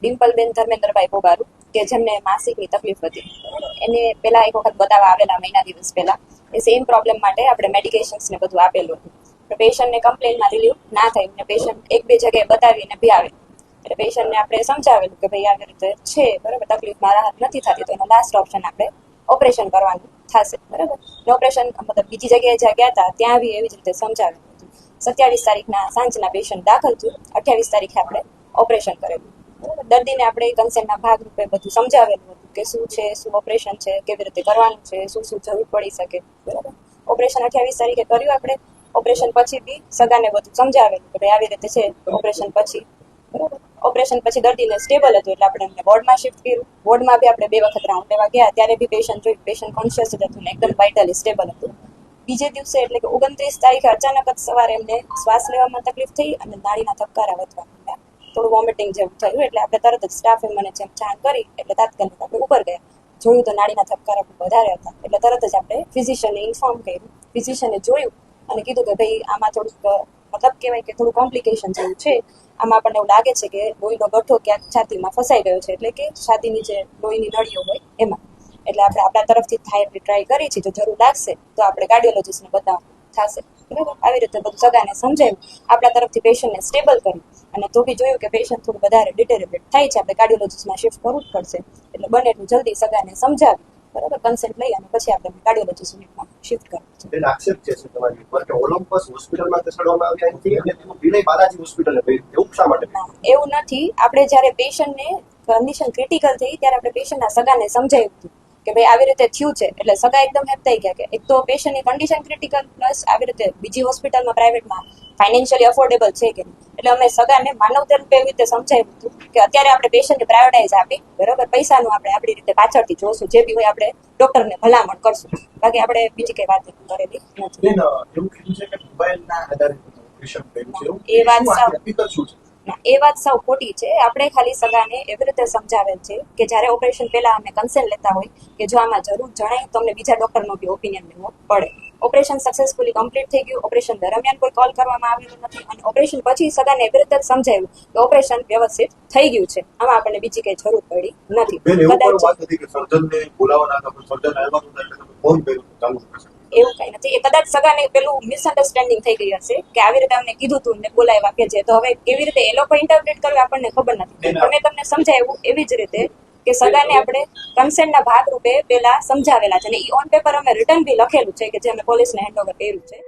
ડિમ્પલબેન ધર્મેન્દ્રભાઈ પોબારુ કે જેમને માસિકની તકલીફ હતી. એને પહેલા એક વખત બતાવવા આવેલા મહિના દિવસ પહેલા. એ સેમ પ્રોબ્લેમ માટે આપણે મેડિકેશન્સ ને બધું આપેલું હતું. પેશન્ટને કમ્પ્લેનમાં રિલીવ ના થયું ને પેશન્ટ એક બે જગ્યાએ બતાવીને બી આવે. એટલે પેશન્ટને આપણે સમજાવેલું કે ભાઈ આવી રીતે છે બરાબર, તકલીફમાં રાહત નથી થતી તો એનો લાસ્ટ ઓપ્શન આપણે ઓપરેશન કરવાનું થશે બરાબર. ઓપરેશન મતલબ બીજી જગ્યાએ જ્યાં ગયા હતા ત્યાં બી એવી જ રીતે સમજાવેલું હતું. 27 તારીખના સાંજના પેશન્ટ દાખલ થયું, 28 તારીખે આપણે ઓપરેશન કરેલું બરાબર. દર્દીને આપણે કન્સેન્ટના ભાગરૂપે બધું સમજાવેલું હતું કે શું છે, શું ઓપરેશન છે, કેવી રીતે કરવાનું છે, શું શું જરૂર પડી શકે બરાબર. ઓપરેશન 28 તારીખે કર્યું આપણે. ઓપરેશન પછી બી સગાને બધું સમજાવેલું કે ભાઈ આવી રીતે છે ઓપરેશન પછી બરાબર. ઓપરેશન પછી દર્દીને સ્ટેબલ હતું એટલે આપણે એમને વોર્ડમાં શિફ્ટ કર્યું. વોર્ડમાં બી આપણે 2 વખત રાઉન્ડ લેવા ગયા ત્યારે બી પેશન્ટ જોયું, પેશન્ટ કોન્શિયસ જ હતું ને એકદમ વાઇટલી સ્ટેબલ હતું. બીજે દિવસે એટલે કે 29 તારીખે અચાનક જ સવારે એમને શ્વાસ લેવામાં તકલીફ થઈ અને નાડીના ધબકારા વધવા માંડ્યા, થોડું વોમિટિંગ જેવું થયું. એટલે આપણે તરત જ સ્ટાફે મને જેમ જાણ કરી એટલે તાત્કાલિક આપણે ઉપર ગયા. જોયું તો નાડીના ધબકારા ખૂબ વધારે હતા એટલે તરત જ આપણે ફિઝિશિયનને ઇન્ફોર્મ કર્યું. ફિઝિશિયને જોયું અને કીધું કે ભાઈ આમાં થોડુંક મતલબ કહેવાય કે થોડું કોમ્પ્લિકેશન જેવું છે. આમાં આપણને એવું લાગે છે કે લોહીનો ગઠ્ઠો ક્યાંક છાતીમાં ફસાઈ ગયો છે, એટલે કે છાતીની જે લોહીની નળીઓ હોય એમાં. એટલે આપણે આપણા તરફથી થાય એટલી ટ્રાય કરી છે. જો જરૂર લાગશે તો આપણે કાર્ડિયોલોજિસ્ટને બતાવવાનું થશે બરાબર. આવી રીતે બધું સગાને સમજાવ્યું, આપણા તરફથી પેશન્ટને સ્ટેબલ કર્યું અને તો બી જોયું કે પેશન્ટ થોડું વધારે ડિટેરેટેડ થાય છે, આપણે કાર્ડિયોલોજિસ્ટમાં શિફ્ટ કરવું જ પડશે. એટલે બને એટલું જલ્દી સગાને સમજાવી બરાબર, કન્સેન્ટ લઈ અને પછી આપણે કાર્ડિયોલોજિસ્ટ યુનિટમાં શિફ્ટ કરવું છે. બેન આક્ષેપ છે તમારી ઉપર કે ઓલિમ્પસ હોસ્પિટલમાં ખસેડવામાં આવ્યા નથી અને તેનું વિલય બાલાજી હોસ્પિટલે કર્યું. એવું શા માટે? એવું નથી. આપણે જ્યારે પેશન્ટને કન્ડિશન ક્રિટિકલ થઈ ત્યારે આપણે પેશન્ટના સગાને સમજાવ્યું હતું કે ભાઈ આવી રીતે થયું છે. એટલે સગા એકદમ હેપતાઈ ગયા કે એક તો પેશન્ટની કન્ડિશન ક્રિટિકલ પ્લસ આવી રીતે બીજી હોસ્પિટલમાં પ્રાઇવેટમાં ફાઇનાન્શિયલી અફોર્ડેબલ છે કે નહીં. એટલે અમે સગાને માનવતા રૂપે એવી રીતે સમજાવ્યું હતું કે અત્યારે આપણે પેશન્ટને પ્રાયોરિટાઇઝ આપી બરાબર, પૈસાનું આપણે આપણી રીતે પાછળથી જોશું, જે બી હોય આપણે ડોક્ટરને ભલામણ કરશું, બાકી આપણે બીજી કઈ વાત કરેલી નથી. એવું કીધું છે કે મોબાઈલના આધારે ઓપરેશન કર્યું છે. એ વાત સાવ હકીકત શું છે? એ વાત સાવ ખોટી છે. આપણે ખાલી સગાને એવી રીતે સમજાવેલ છે કે જ્યારે ઓપરેશન પહેલા અમે કન્સેન્ટ લેતા હોય કે જો આમાં જરૂર જણાય તો અમને બીજા ડોક્ટરનો બી ઓપિનિયન લેવો પડે. ઓપરેશન સક્સેસફુલી કમ્પ્લીટ થઈ ગયું. ઓપરેશન દરમિયાન કોઈ કોલ કરવામાં આવેલો નથી અને ઓપરેશન પછી સગાને એવી રીતે સમજાવ્યું કે ઓપરેશન વ્યવસ્થિત થઈ ગયું છે, આમાં આપણને બીજી કઈ જરૂર પડી નથી. કદાચ વાત હતી કે સર્જનને બોલાવવાના હતા પણ સર્જન આવ્યા નહોતા એટલે ફોન કર્યો ચાલુ કરશે. એવું કઈ નથી. એ કદાચ સગાને પેલું મિસઅન્ડરસ્ટેન્ડિંગ થઈ ગઈ હશે કે આવી રીતે અમને કીધું તું ને બોલાવ્યા કે છે, તો હવે કેવી રીતે એ લોકો ઇન્ટરપ્રેટ કરવે આપણને ખબર નથી. અમે તમને સમજાવ્યું એવી જ રીતે કે સગાને આપણે કન્સેન્ટના ભાગરૂપે પેલા સમજાવેલા છે અને ઈ ઓન પેપર અમે રિટર્ન બી લખેલું છે કે જે અમે પોલીસને હેન્ડઓવર કર્યું છે.